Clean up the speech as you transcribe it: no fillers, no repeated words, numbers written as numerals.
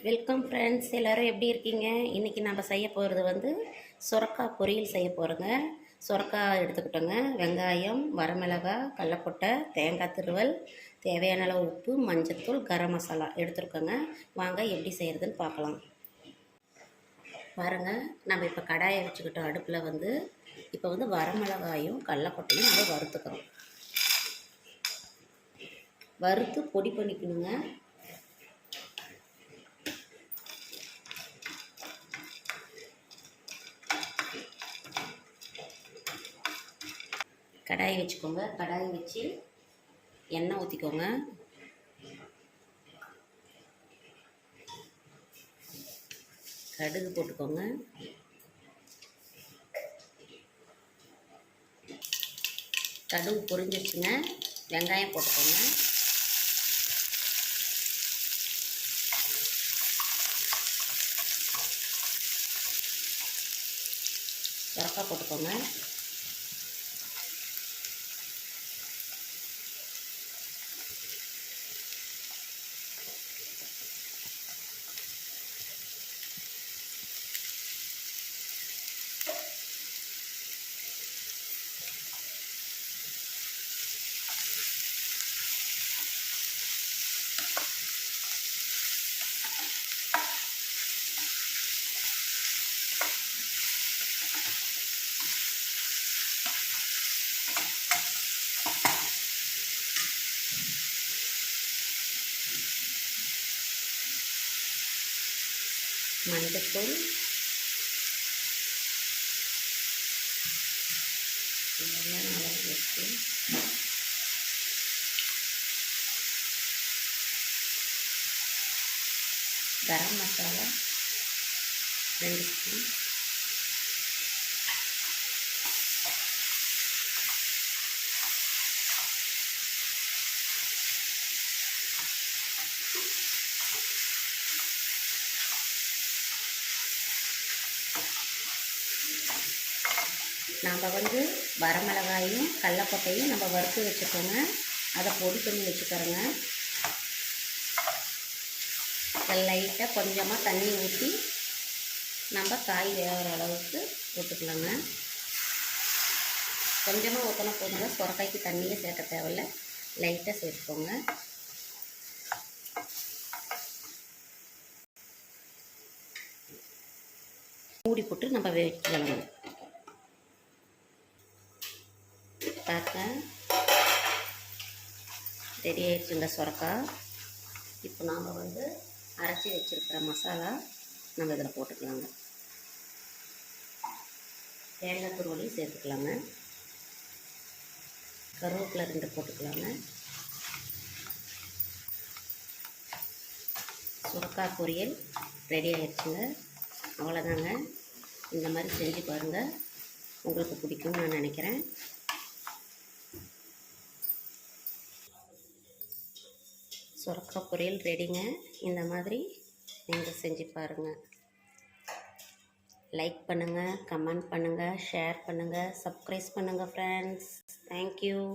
Welcome friends, எல்லோரும் எப்படி இருக்கீங்க? இன்றைக்கி நம்ம செய்ய போகிறது வந்து சுரக்காய் பொரியல் செய்ய போகிறோங்க. சுரக்காய் எடுத்துக்கிட்டோங்க. வெங்காயம், வரமிளகாய், கடலப்பட்டை, தேங்காய் துருவல், தேவையான அளவு உப்பு, மஞ்சத்தூள், கரம் மசாலா எடுத்துருக்கோங்க. வாங்க எப்படி செய்கிறதுன்னு பார்க்கலாம். பாருங்கள், நம்ம இப்போ கடாயை வச்சுக்கிட்டோம். அடுப்பில் வந்து இப்போ வந்து வரமிளகாயும் கடலப்பட்டையும் நம்ம வறுத்துக்கிறோம். வறுத்து பொடி பண்ணிக்கணுங்க. கடாயை வச்சுக்கோங்க. கடாயை வச்சு எண்ணெய் ஊற்றிக்கோங்க. கடுகு போட்டுக்கோங்க. கடுகு பொரிஞ்சிருச்சுங்க. வெங்காயம் போட்டுக்கோங்க. சுரக்காய் போட்டுக்கோங்க. மஞ்சத்தூள், கரம் மசாலா 2 ஸ்பூன், நம்ம வந்து வரமிளகாயும் கடலப்பட்டையும் நம்ம வறுத்து வச்சுக்கோங்க. அதை பொடி பண்ணி வச்சுக்கிறோங்க. லைட்டாக கொஞ்சமாக தண்ணி ஊற்றி நம்ம காய் வேகிற அளவுக்கு ஊற்றுக்கலாங்க. கொஞ்சமாக ஊற்றினா போதுங்க. சுரக்காய்க்கு தண்ணியே சேர்க்க தேவையில்லை, லைட்டாக சேர்த்துக்கோங்க. மூடி போட்டு நம்ம வேவிக்கலாங்க. பார்க்க ரெடி ஆகிடுச்சுங்க சுரக்காய். இப்போ நாம் வந்து அரைச்சி வச்சுருக்கிற மசாலா நம்ம இதில் போட்டுக்கலாங்க. தேங்காய் துருவலையும் சேர்த்துக்கலாங்க. கருவேப்பிலை 2 போட்டுக்கலாங்க. சுரக்காய் பொரியல் ரெடி ஆகிடுச்சுங்க. அவ்வளோதாங்க. இந்த மாதிரி செஞ்சு பாருங்கள், உங்களுக்கு பிடிக்கும்னு நான் நினைக்கிறேன். சுரக்காய் பொரியல் ரெடிங்க. இந்த மாதிரி நீங்கள் செஞ்சு பாருங்கள். லைக் பண்ணுங்கள், கமெண்ட் பண்ணுங்கள், ஷேர் பண்ணுங்கள், சப்ஸ்கிரைப் பண்ணுங்கள் ஃப்ரெண்ட்ஸ். தேங்க்யூ.